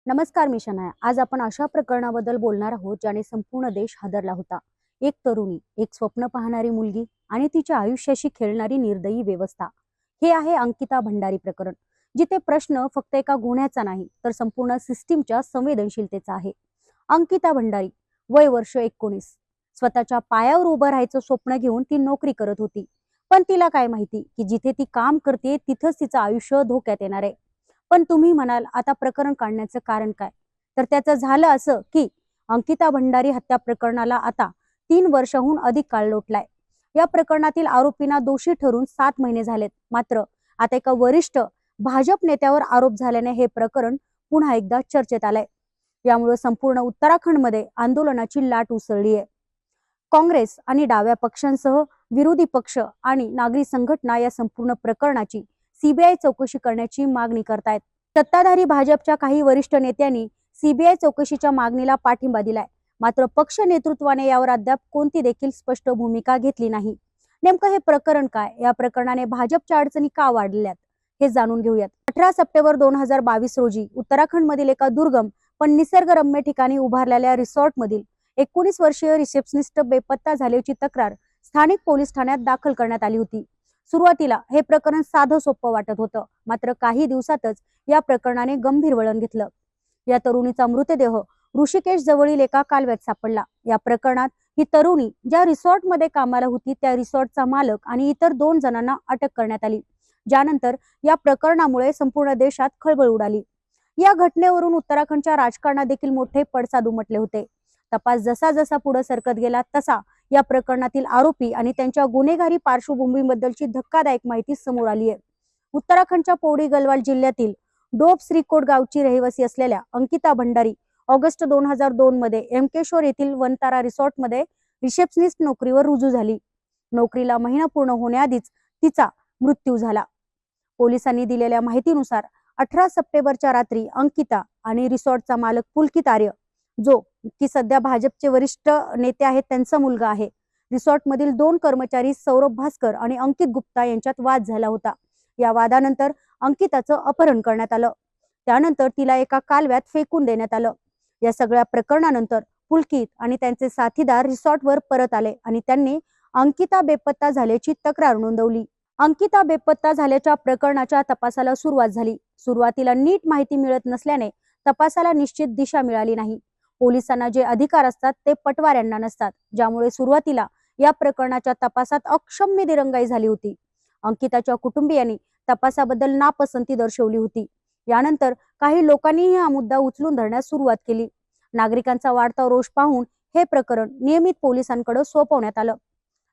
नमस्कार, मी शनाया. आज आपण अशा प्रकरणाबद्दल बोलणार आहोत ज्याने संपूर्ण देश हादरला होता. एक तरुणी, एक स्वप्न पाहणारी मुलगी आणि तिच्या आयुष्याशी खेळणारी निर्दयी व्यवस्था. हे आहे अंकिता भंडारी प्रकरण, जिथे प्रश्न फक्त एका गुन्ह्याचा नाही तर संपूर्ण सिस्टीमच्या संवेदनशीलतेचा आहे. अंकिता भंडारी, वय वर्ष 19. स्वतःच्या पायावर उभं राहायचं स्वप्न घेऊन ती नोकरी करत होती. पण तिला काय माहिती की जिथे ती काम करते तिथंच तिचं आयुष्य धोक्यात येणार आहे. पण तुम्ही म्हणाल, आता प्रकरण काढण्याचं कारण काय? तर त्याचं झालं असं की अंकिता भंडारी हत्या प्रकरणाला आता 3 वर्षाहून अधिक काळ लोटलाय. या प्रकरणातील आरोपींना दोषी ठरून 7 महिने झालेत. मात्र आता एका वरिष्ठ भाजप नेत्यावर आरोप झाल्याने हे प्रकरण पुन्हा एकदा चर्चेत आलंय. यामुळे संपूर्ण उत्तराखंडमध्ये आंदोलनाची लाट उसळली आहे. काँग्रेस आणि डाव्या पक्षांसह विरोधी पक्ष आणि नागरी संघटना या संपूर्ण प्रकरणाची सीबीआय चौकशी करण्याची मागणी करतायत. सत्ताधारी भाजपच्या काही वरिष्ठ नेत्यांनी सीबीआय चौकशीच्या मागणीला पाठिंबा दिलाय. मात्र पक्ष नेतृत्वाने यावर अद्याप कोणती देखील स्पष्ट भूमिका घेतली नाही. नेमकं हे प्रकरण काय? या प्रकरणाने भाजपच्या अडचणी का वाढल्यात हे जाणून घेऊयात. 18 सप्टेंबर 2022 रोजी उत्तराखंडमधील एका दुर्गम पण निसर्गरम्य ठिकाणी उभारलेल्या रिसॉर्टमधील 19 वर्षीय रिसेप्शनिस्ट बेपत्ता झाल्याची तक्रार स्थानिक पोलीस ठाण्यात दाखल करण्यात आली होती. सुरुवातीला हे प्रकरण साधं सोपं वाटत होतं. मात्र काही दिवसातच या प्रकरणाने गंभीर वळण घेतलं. या तरुणीचा मृतदेह ऋषिकेश जवळील एका कालव्यात सापडला. या प्रकरणात ही तरुणी ज्या रिसॉर्टमध्ये कामाला होती त्या रिसॉर्टचा मालक आणि इतर 2 जणांना अटक करण्यात आली. ज्यानंतर या प्रकरणामुळे संपूर्ण देशात खळबळ उडाली. या घटनेवरून उत्तराखंडच्या राजकारणात देखील मोठे पडसाद उमटले होते. तपास जसा जसा पुढे सरकत गेला तसा या प्रकरणातील आरोपी आणि त्यांच्या गुन्हेगारी पार्श्वभूमीबद्दलची धक्कादायक माहिती समोर आली आहे. उत्तराखंडच्या पौडी गलवाल जिल्ह्यातील डोब श्रीकोट गावची रहिवासी असलेल्या अंकिता भंडारी ऑगस्ट 2002 मध्ये एमकेश्वर येथील वनतारा रिसॉर्टमध्ये रिसेप्शनिस्ट नोकरीवर रुजू झाली. नोकरीला महिना पूर्ण होण्याआधीच तिचा मृत्यू झाला. पोलिसांनी दिलेल्या माहितीनुसार 18 सप्टेंबरच्या रात्री अंकिता आणि रिसॉर्टचा मालक पुलकित आर्य, जो की सध्या भाजपचे वरिष्ठ नेते आहेत, त्यांचा मुलगा आहे. रिसॉर्टमधील 2 कर्मचारी सौरभ भास्कर आणि अंकित गुप्ता यांच्यात वाद झाला होता. या वादानंतर अंकिताचं अपहरण करण्यात आलं. त्यानंतर तिला एका कालव्यात फेकून देण्यात आलं. या सगळ्या प्रकरणानंतर पुलकित आणि त्यांचे साथीदार रिसॉर्टवर परत आले आणि त्यांनी अंकिता बेपत्ता झाल्याची तक्रार नोंदवली. अंकिता बेपत्ता झाल्याच्या प्रकरणाच्या तपासाला सुरुवात झाली. सुरुवातीला नीट माहिती मिळत नसल्याने तपासाला निश्चित दिशा मिळाली नाही. पोलिसांना जे अधिकार असतात ते पटवाऱ्यांना नसतात, ज्यामुळे सुरुवातीला या प्रकरणाच्या तपासात अक्षम्य दिरंगाई झाली होती. अंकिताच्या कुटुंबियांनी तपासाबद्दल नापसंती दर्शवली होती. यानंतर काही लोकांनीही हा मुद्दा उचलून धरण्यास सुरुवात केली. नागरिकांचा वाढता रोष पाहून हे प्रकरण नियमित पोलिसांकडे सोपवण्यात आलं.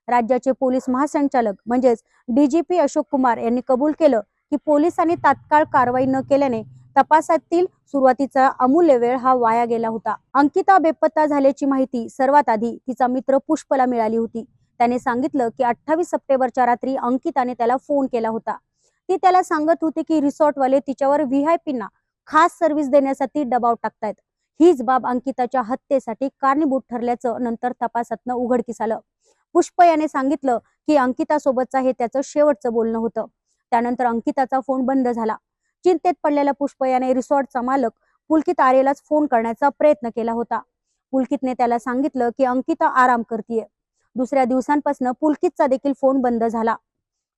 राज्याचे पोलीस महासंचालक म्हणजेच डीजीपी अशोक कुमार यांनी कबूल केलं की पोलिसांनी तात्काळ कारवाई न केल्याने तपासातील सुरुवातीचा अमूल्य वेळ हा वाया गेला होता. अंकिता बेपत्ता झाल्याची माहिती सर्वात आधी तिचा मित्र पुष्पला मिळाली होती. त्याने सांगितलं की 28 सप्टेंबरच्या रात्री अंकिताने त्याला फोन केला होता. ती त्याला सांगत होती की रिसॉर्टवाले तिच्यावर व्हीआयपींना खास सर्व्हिस देण्यासाठी दबाव टाकतायत. हीच बाब अंकिताच्या हत्येसाठी कारणीभूत ठरल्याचं नंतर तपासातनं उघडकीस आलं. पुष्प याने सांगितलं की अंकिता सोबतचा हे त्याचं शेवटचं बोलणं होतं. त्यानंतर अंकिताचा फोन बंद झाला. चिंतेत पडलेल्या पुष्प याने रिसॉर्टचा मालक पुलकित आर्यलाच फोन करण्याचा प्रयत्न केला होता. पुलकितने त्याला सांगितलं की अंकिता आराम करतीये. दुसऱ्या दिवसांपासून पुलकितचा देखील फोन बंद झाला.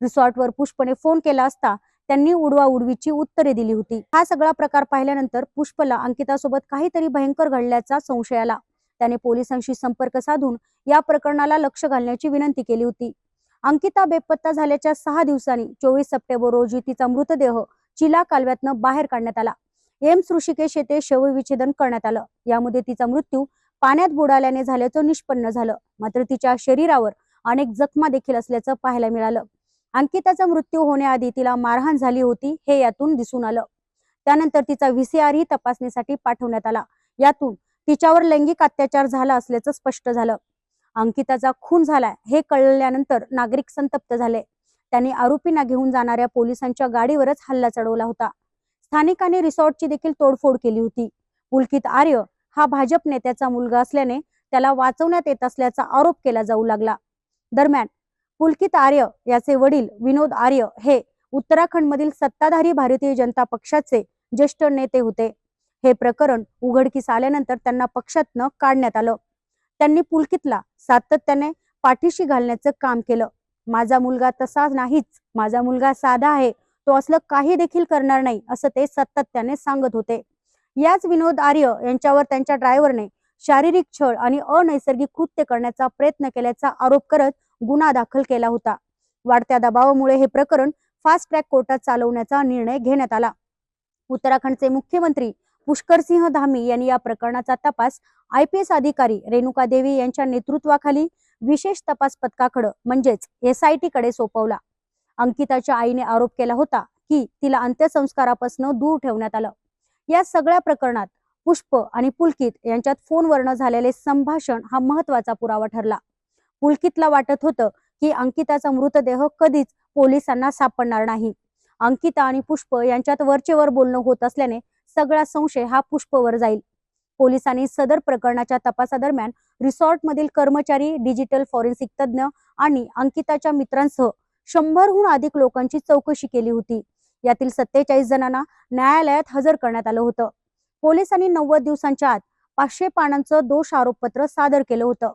रिसॉर्टवर पुष्पने फोन केला असता त्यांनी उडवाउडवीची उत्तरे दिली होती. हा सगळा प्रकार पाहिल्यानंतर पुष्पला अंकितासोबत काहीतरी भयंकर घडल्याचा संशय आला. त्याने पोलिसांशी संपर्क साधून या प्रकरणाला लक्ष घालण्याची विनंती केली होती. अंकिता बेपत्ता झाल्याच्या 6 दिवसांनी 24 सप्टेंबर रोजी तिचा मृतदेह चिला कालव्यातनं बाहेर काढण्यात आला. एम्स ऋषिकेश येथे शवविच्छेदन करण्यात आलं. यामध्ये तिचा मृत्यू पाण्यात बुडाल्याने झाल्याचं निष्पन्न झालं. मात्र तिच्या शरीरावर अनेक जखमा देखील असल्याचं पाहायला मिळालं. अंकिताचा मृत्यू होण्याआधी तिला मारहाण झाली होती हे यातून दिसून आलं. त्यानंतर तिचा व्हीसीआर ही तपासणीसाठी पाठवण्यात आला. यातून तिच्यावर लैंगिक अत्याचार झाला असल्याचं स्पष्ट झालं. अंकिताचा खून झालाय हे कळल्यानंतर नागरिक संतप्त झाले. त्यांनी आरोपींना घेऊन जाणाऱ्या पोलिसांच्या गाडीवरच हल्ला चढवला होता. स्थानिकांनी रिसॉर्टची देखील तोडफोड केली होती. पुलकित आर्य हा भाजप नेत्याचा मुलगा असल्याने त्याला वाचवण्यात येत असल्याचा आरोप केला जाऊ लागला. दरम्यान पुलकित आर्य याचे वडील विनोद आर्य हे उत्तराखंडमधील सत्ताधारी भारतीय जनता पक्षाचे ज्येष्ठ नेते होते. हे प्रकरण उघडकीस आल्यानंतर त्यांना पक्षातनं काढण्यात आलं. त्यांनी पुलकितला सातत्याने पाठीशी घालण्याचं काम केलं. माझा मुलगा तसा नाहीच, माझा मुलगा साधा आहे, तो असलं काही देखील करणार नाही, असं ते सातत्याने सांगत होते. याच विनोद आर्य यांच्यावर त्यांच्या ड्रायव्हरने शारीरिक छळ आणि अनैसर्गिक कृत्य करण्याचा प्रयत्न केल्याचा आरोप करत गुन्हा दाखल केला होता. वाढत्या दबावामुळे हे प्रकरण फास्ट ट्रॅक कोर्टात चालवण्याचा निर्णय घेण्यात आला. उत्तराखंडचे मुख्यमंत्री पुष्करसिंह धामी यांनी या प्रकरणाचा तपास IPS अधिकारी रेणुका देवी यांच्या नेतृत्वाखाली विशेष तपास पथकाकडे म्हणजेच SIT कडे सोपवला. अंकिताच्या आईने आरोप केला होता की तिला अंत्यसंस्कारापासून दूर ठेवण्यात आलं. या सगळ्या प्रकरणात पुष्प आणि पुलकित यांच्यात फोनवरनं झालेले संभाषण हा महत्वाचा पुरावा ठरला. पुलकितला वाटत होतं की अंकिताचा मृतदेह कधीच पोलिसांना सापडणार नाही. अंकिता आणि पुष्प यांच्यात वरचेवर बोलणं होत असल्याने सगळा संशय हा पुष्पवर जाईल. पोलिसांनी सदर प्रकरणाच्या तपासादरम्यान रिसॉर्टमधील कर्मचारी, डिजिटल फॉरेन्सिक तज्ज्ञ आणि अंकिताच्या मित्रांसह 100हून अधिक लोकांची चौकशी केली होती. यातील 47 जणांना न्यायालयात हजर करण्यात आलं होतं. पोलिसांनी 90 दिवसांच्या आत 500 पानांचं दोष आरोपपत्र सादर केलं होतं.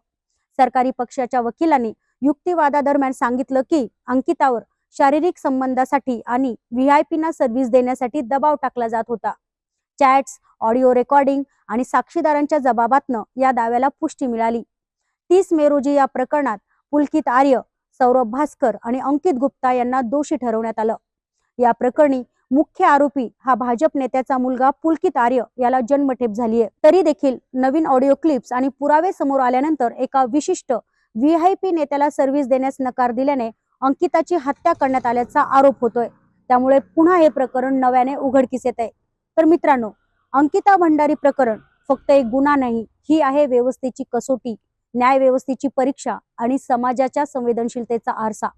सरकारी पक्षाच्या वकिलांनी युक्तिवादादरम्यान सांगितलं की अंकितावर शारीरिक संबंधासाठी आणि VIP ना सर्व्हिस देण्यासाठी दबाव टाकला जात होता. चॅट्स, ऑडिओ रेकॉर्डिंग आणि साक्षीदारांच्या जबाबातनं या दाव्याला पुष्टी मिळाली. 30 मे रोजी या प्रकरणात पुलकित आर्य, सौरभ भास्कर आणि अंकित गुप्ता यांना दोषी ठरवण्यात आलं. या प्रकरणी मुख्य आरोपी हा भाजप नेत्याचा मुलगा पुलकित आर्य याला जन्मठेप झालीय. तरी देखील नवीन ऑडिओ क्लिप्स आणि पुरावे समोर आल्यानंतर एका विशिष्ट VIP नेत्याला सर्व्हिस देण्यास नकार दिल्याने अंकिताची हत्या करण्यात आल्याचा आरोप होतोय. त्यामुळे पुन्हा हे प्रकरण नव्याने उघडकीस येत आहे. तर मित्रांनो, अंकिता भंडारी प्रकरण फक्त एक गुन्हा नाही, ही आहे व्यवस्थेची कसोटी, न्याय व्यवस्थेची परीक्षा आणि समाजाच्या संवेदनशीलतेचा आरसा.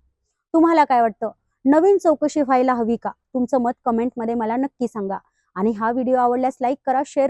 तुम्हाला काय वाटतं? नवीन चौकशी व्हायला हवी का? तुमचं मत कमेंटमध्ये मला नक्की सांगा. आणि हा व्हिडिओ आवडल्यास लाईक करा, शेअर